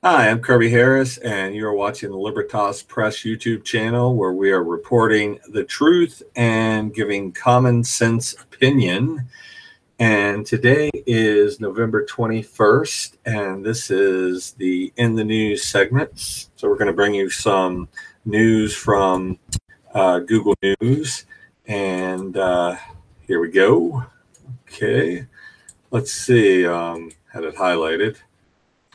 Hi, I'm Kirby Harris, and you're watching the Libertas Press YouTube channel, where we are reporting the truth and giving common sense opinion. And today is November 21st, and this is the In the News segment. So we're going to bring you some news from Google News, and here we go. Okay, let's see. Had it highlighted.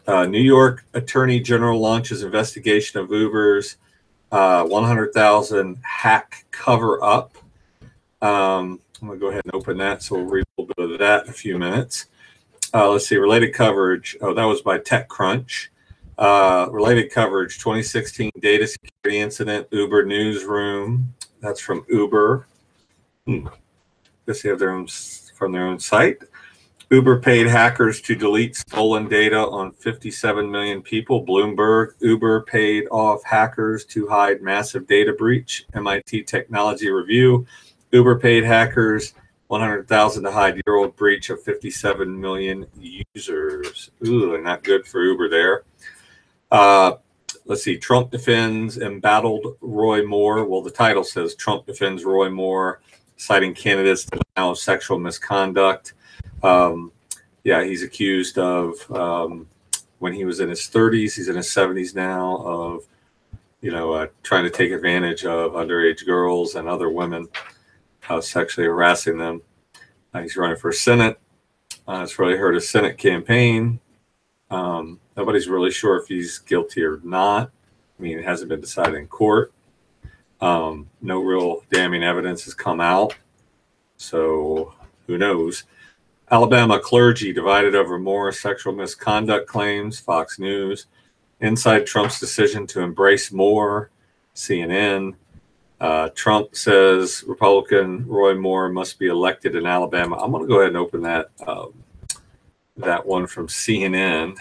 New York Attorney General launches investigation of Uber's 100,000 hack cover-up. I'm going to go ahead and open that, so we'll read a little bit of that in a few minutes. Let's see, related coverage. Oh, that was by TechCrunch. Related coverage, 2016 data security incident, Uber newsroom. That's from Uber. Guess they have their own, from their own site. Uber paid hackers to delete stolen data on 57 million people. Bloomberg. Uber paid off hackers to hide massive data breach. MIT Technology Review. Uber paid hackers 100,000 to hide year-old breach of 57 million users. Ooh, not good for Uber there. Let's see. Trump defends embattled Roy Moore. Well, the title says Trump defends Roy Moore, citing candidates denial of sexual misconduct. Yeah, he's accused of, when he was in his 30s, he's in his 70s now, of, trying to take advantage of underage girls and other women, sexually harassing them. He's running for Senate. It's really hurt his Senate campaign. Nobody's really sure if he's guilty or not. I mean, it hasn't been decided in court. No real damning evidence has come out. So who knows? Alabama clergy divided over more sexual misconduct claims, Fox News. Inside Trump's decision to embrace Moore, CNN. Trump says Republican Roy Moore must be elected in Alabama. I'm going to go ahead and open that one from CNN.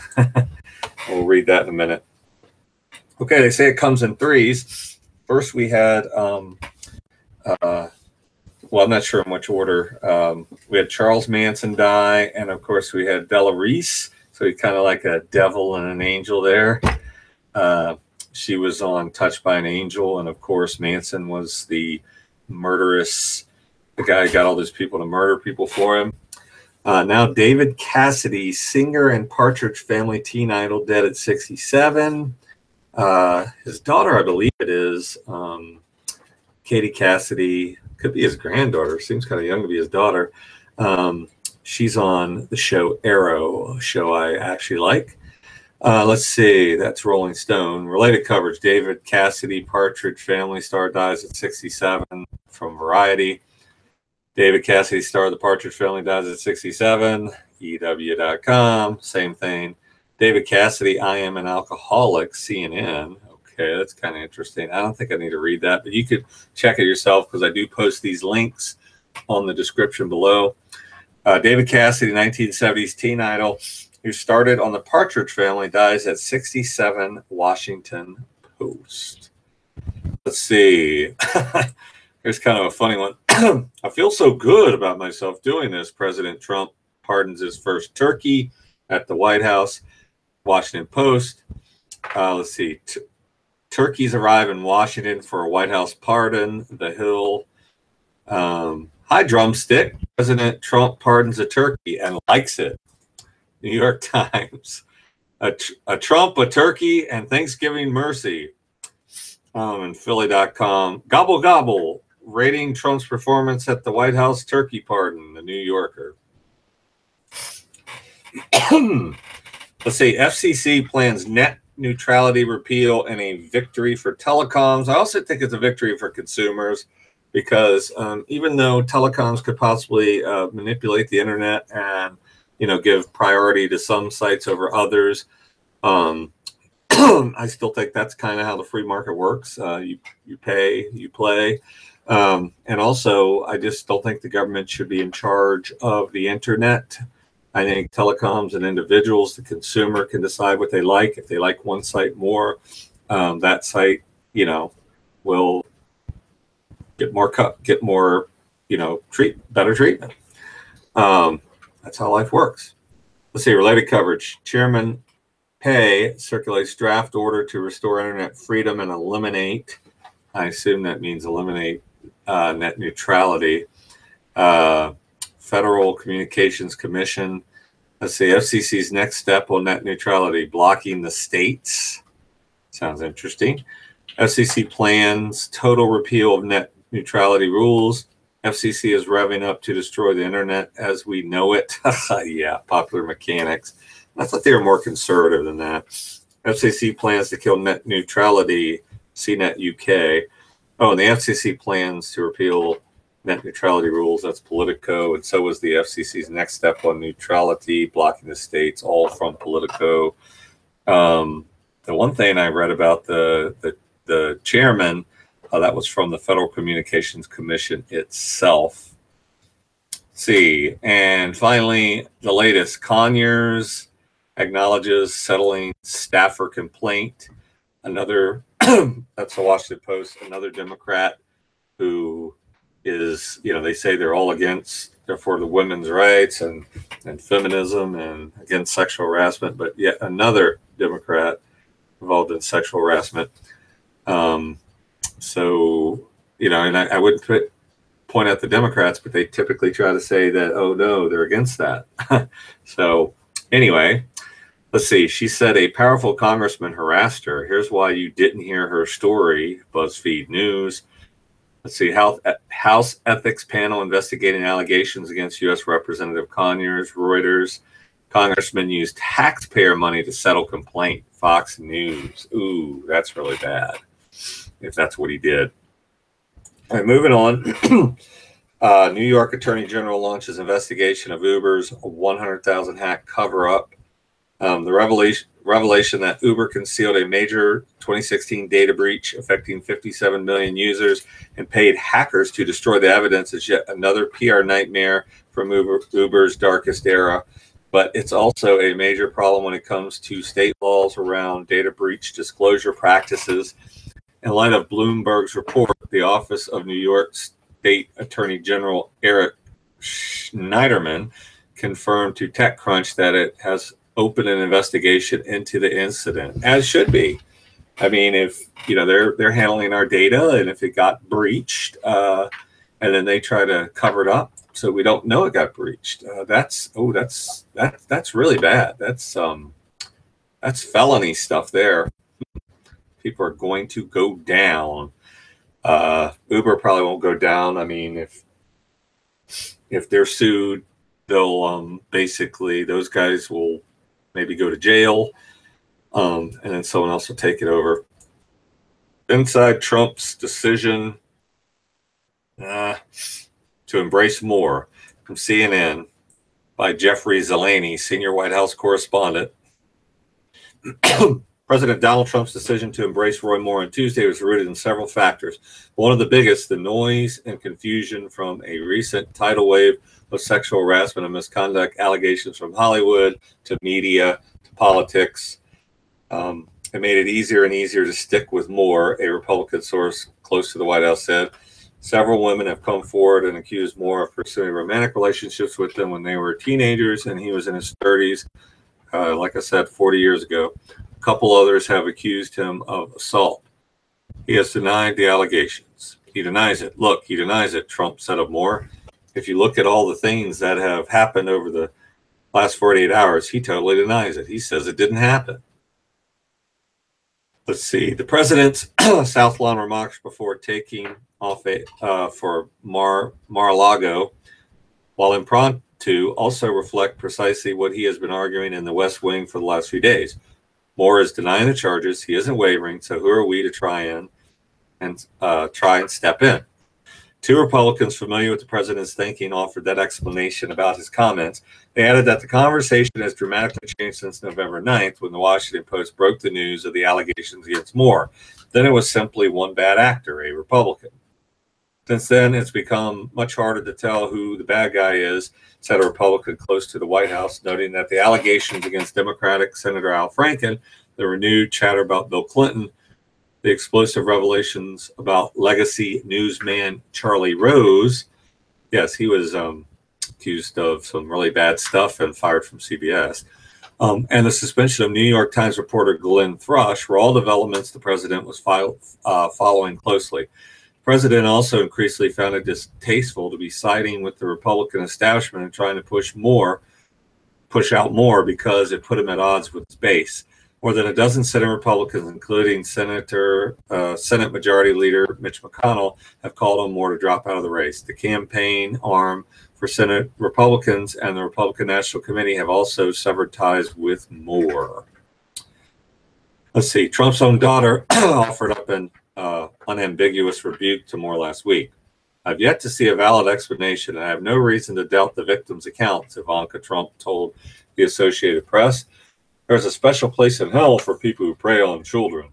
We'll read that in a minute. Okay, they say it comes in threes. First, we had well, I'm not sure in which order. We had Charles Manson die, and of course we had Della Reese. So he's kind of like a devil and an angel there. She was on Touched by an Angel, and of course Manson was the murderous, the guy who got all these people to murder people for him. Now David Cassidy, singer and Partridge Family teen idol, dead at 67. His daughter, I believe it is, Katie Cassidy, could be his granddaughter. Seems kind of young to be his daughter. She's on the show Arrow, a show I actually like. Let's see. That's Rolling Stone. Related coverage. David Cassidy, Partridge Family star, dies at 67, from Variety. David Cassidy, star of the Partridge Family, dies at 67. EW.com. Same thing. David Cassidy, I am an alcoholic, CNN. Okay, that's kind of interesting. I don't think I need to read that, but you could check it yourself because I do post these links on the description below. David Cassidy, 1970s teen idol, who started on the Partridge Family, dies at 67, Washington Post. Let's see. Here's kind of a funny one. I feel so good about myself doing this. President Trump pardons his first turkey at the White House. Washington Post. Let's see. Turkeys arrive in Washington for a White House pardon. The Hill. Hi, Drumstick. President Trump pardons a turkey and likes it. New York Times. A Trump, a turkey, and Thanksgiving mercy. And Philly.com. Gobble, gobble. Rating Trump's performance at the White House turkey pardon. The New Yorker. Let's see. FCC plans net neutrality repeal and a victory for telecoms. I also think it's a victory for consumers because even though telecoms could possibly manipulate the internet and give priority to some sites over others, I still think that's kind of how the free market works. You pay, you play. And also, I just don't think the government should be in charge of the internet. I think telecoms and individuals, the consumer, can decide what they like. If they like one site more, that site, will get more better treatment. That's how life works. Let's see, related coverage. Chairman Hey circulates draft order to restore internet freedom and eliminate, I assume that means eliminate net neutrality. Federal Communications Commission. Let's see, FCC's next step on net neutrality, blocking the states. Sounds interesting. FCC plans total repeal of net neutrality rules. FCC is revving up to destroy the internet as we know it. Yeah, popular mechanics. I thought they were more conservative than that. FCC plans to kill net neutrality, CNET UK. Oh, and the FCC plans to repeal net neutrality rules. That's Politico. And so was the FCC's next step on neutrality, blocking the states, all from Politico. The one thing I read about the chairman, that was from the Federal Communications Commission itself. Let's see. And finally, the latest, Conyers acknowledges settling staffer complaint. Another, that's the Washington Post, another Democrat who is, they say they're all against, they're for the women's rights and feminism and against sexual harassment, but yet another Democrat involved in sexual harassment. So, and I wouldn't point out the Democrats, but they typically try to say that, oh no, they're against that. So anyway, let's see. She said a powerful congressman harassed her. Here's why you didn't hear her story, BuzzFeed News. Let's see. House Ethics Panel investigating allegations against U.S. Representative Conyers. Reuters. Congressman used taxpayer money to settle complaint. Fox News. Ooh, that's really bad, if that's what he did. All right, moving on. New York Attorney General launches investigation of Uber's 100,000 hack cover-up. The revelation that Uber concealed a major 2016 data breach affecting 57 million users and paid hackers to destroy the evidence is yet another PR nightmare from Uber's darkest era. But it's also a major problem when it comes to state laws around data breach disclosure practices. In light of Bloomberg's report, the Office of New York State Attorney General Eric Schneiderman confirmed to TechCrunch that it has opened an investigation into the incident, as should be. I mean, if they're handling our data, and if it got breached, and then they try to cover it up so we don't know it got breached, that's really bad. That's felony stuff there. People are going to go down. Uber probably won't go down. I mean, if they're sued, they'll basically, those guys will maybe go to jail, and then someone else will take it over. Inside Trump's decision to embrace more, from CNN by Jeffrey Zeleny, senior White House correspondent. President Donald Trump's decision to embrace Roy Moore on Tuesday was rooted in several factors. One of the biggest, the noise and confusion from a recent tidal wave of sexual harassment and misconduct allegations from Hollywood to media to politics. It made it easier and easier to stick with Moore, a Republican source close to the White House said. Several women have come forward and accused Moore of pursuing romantic relationships with them when they were teenagers and he was in his 30s, like I said, 40 years ago. A couple others have accused him of assault. He has denied the allegations. He denies it. Look, he denies it, Trump said of Moore. If you look at all the things that have happened over the last 48 hours, he totally denies it. He says it didn't happen. Let's see. The president's South Lawn remarks before taking off for Mar-a-Lago, while impromptu, also reflect precisely what he has been arguing in the West Wing for the last few days. Moore is denying the charges. He isn't wavering. So who are we to try and step in? Two Republicans familiar with the president's thinking offered that explanation about his comments. They added that the conversation has dramatically changed since November 9th, when the Washington Post broke the news of the allegations against Moore. Then it was simply one bad actor, a Republican. Since then, it's become much harder to tell who the bad guy is, said a Republican close to the White House, noting that the allegations against Democratic Senator Al Franken, the renewed chatter about Bill Clinton, the explosive revelations about legacy newsman Charlie Rose. Yes, he was accused of some really bad stuff and fired from CBS. and the suspension of New York Times reporter Glenn Thrush were all developments the president was following closely. The president also increasingly found it distasteful to be siding with the Republican establishment and trying to push out more because it put him at odds with his base. More than a dozen Senate Republicans, including Senate Majority Leader Mitch McConnell, have called on Moore to drop out of the race. The campaign arm for Senate Republicans and the Republican National Committee have also severed ties with Moore. Let's see. Trump's own daughter offered up an unambiguous rebuke to Moore last week. I've yet to see a valid explanation, and I have no reason to doubt the victim's accounts, Ivanka Trump told the Associated Press. There's a special place in hell for people who prey on children.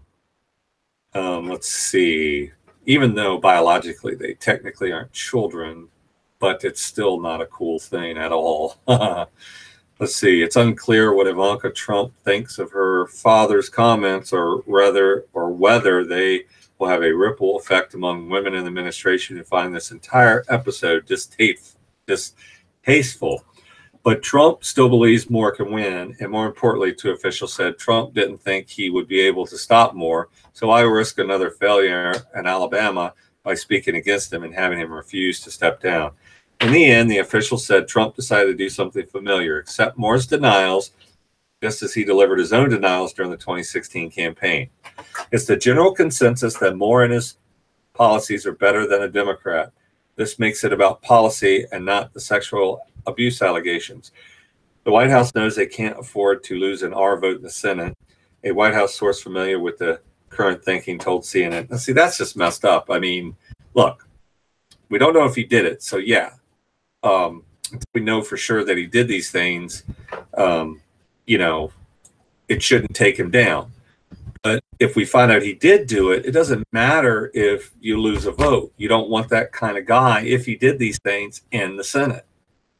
Let's see. Even though biologically they technically aren't children, but it's still not a cool thing at all. Let's see. It's unclear what Ivanka Trump thinks of her father's comments, or whether they will have a ripple effect among women in the administration who find this entire episode distasteful. But Trump still believes Moore can win, and more importantly, two officials said Trump didn't think he would be able to stop Moore, so I risk another failure in Alabama by speaking against him and having him refuse to step down. In the end, the officials said Trump decided to do something familiar, accept Moore's denials, just as he delivered his own denials during the 2016 campaign. It's the general consensus that Moore and his policies are better than a Democrat. This makes it about policy and not the sexual abuse allegations. The White House knows they can't afford to lose an R vote in the Senate. A White House source familiar with the current thinking told CNN. Now, see, that's just messed up. I mean, look, we don't know if he did it. So, yeah, we know for sure that he did these things. You know, it shouldn't take him down. But if we find out he did do it, it doesn't matter if you lose a vote. You don't want that kind of guy, if he did these things, in the Senate.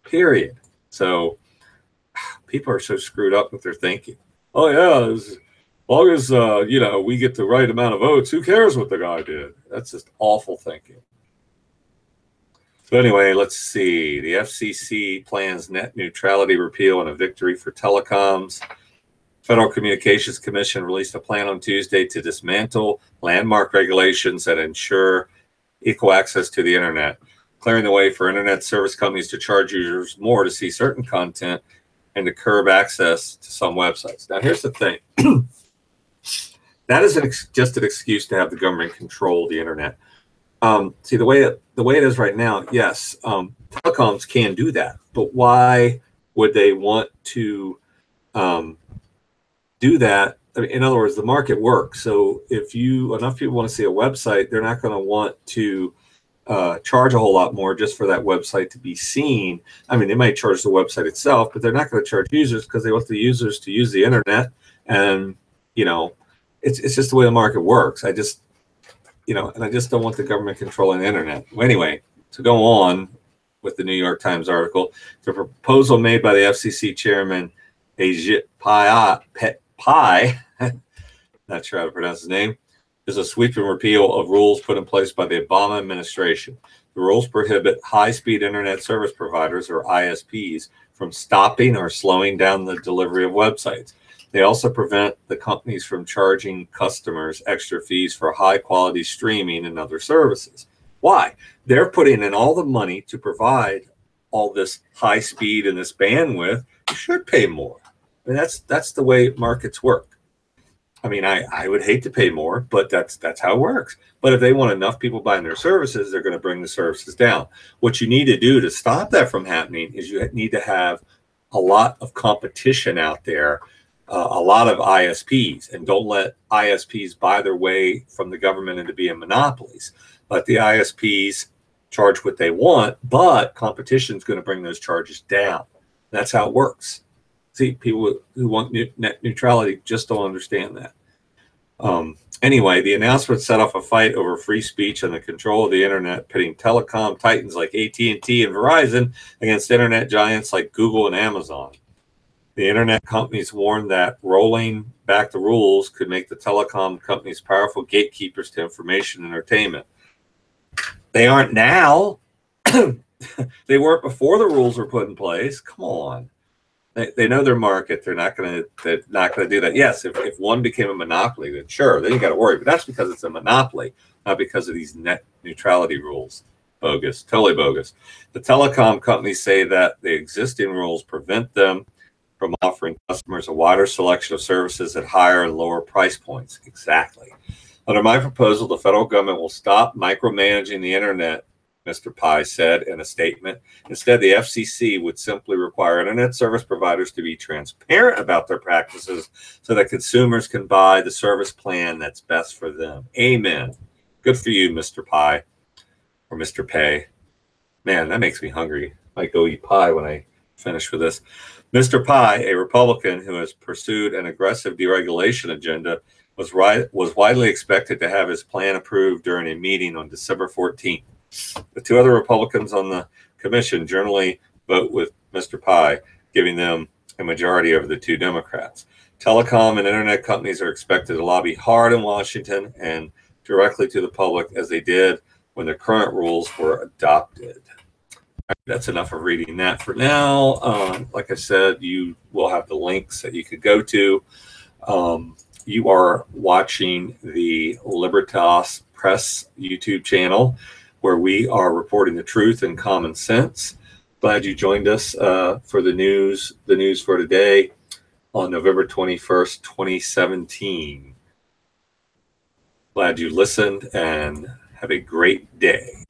Period. So people are so screwed up with their thinking. Oh yeah, as long as you know, we get the right amount of votes, who cares what the guy did? That's just awful thinking. So anyway, let's see. The FCC plans net neutrality repeal and a victory for telecoms. Federal Communications Commission released a plan on Tuesday to dismantle landmark regulations that ensure equal access to the internet, clearing the way for internet service companies to charge users more to see certain content and to curb access to some websites. Now, here's the thing. That isn't just an excuse to have the government control the internet. See, the way it is right now, yes, telecoms can do that, but why would they want to do that? I mean, in other words, the market works. So if enough people want to see a website, they're not going to want to charge a whole lot more just for that website to be seen. I mean, they might charge the website itself, but they're not going to charge users because they want the users to use the internet. And, you know, it's just the way the market works. I just don't want the government controlling the internet. Anyway, to go on with the New York Times article, the proposal made by the FCC chairman, Ajit Pai, not sure how to pronounce his name, is a sweeping repeal of rules put in place by the Obama administration. The rules prohibit high-speed internet service providers, or ISPs, from stopping or slowing down the delivery of websites. They also prevent the companies from charging customers extra fees for high-quality streaming and other services. Why? They're putting in all the money to provide all this high speed and this bandwidth. You should pay more. I mean, that's the way markets work. I mean, I would hate to pay more, but that's how it works. But if they want enough people buying their services, they're going to bring the services down. What you need to do to stop that from happening is you need to have a lot of competition out there, a lot of ISPs, and don't let ISPs buy their way from the government into being monopolies. Let the ISPs charge what they want, but competition is going to bring those charges down. That's how it works. See, people who want net neutrality just don't understand that. Anyway, the announcement set off a fight over free speech and the control of the internet, pitting telecom titans like AT&T and Verizon against internet giants like Google and Amazon. The internet companies warned that rolling back the rules could make the telecom companies powerful gatekeepers to information and entertainment. They aren't now. They weren't before the rules were put in place. Come on. They know their market. They're not going to do that. Yes, if one became a monopoly, then sure, then you got to worry. But that's because it's a monopoly, not because of these net neutrality rules. Bogus, totally bogus. The telecom companies say that the existing rules prevent them from offering customers a wider selection of services at higher and lower price points. Exactly. Under my proposal, the federal government will stop micromanaging the internet, Mr. Pai said in a statement. Instead, the FCC would simply require internet service providers to be transparent about their practices so that consumers can buy the service plan that's best for them. Amen. Good for you, Mr. Pai or Mr. Pay. Man, that makes me hungry. I might go eat pie when I finish with this. Mr. Pai, a Republican who has pursued an aggressive deregulation agenda, was widely expected to have his plan approved during a meeting on December 14th. The two other Republicans on the commission generally vote with Mr. Pai, giving them a majority over the two Democrats. Telecom and internet companies are expected to lobby hard in Washington and directly to the public as they did when the current rules were adopted. That's enough of reading that for now. Like I said, you will have the links that you could go to. You are watching the Libertas Press YouTube channel, where we are reporting the truth and common sense. Glad you joined us for the news for today on November 21st, 2017. Glad you listened and have a great day.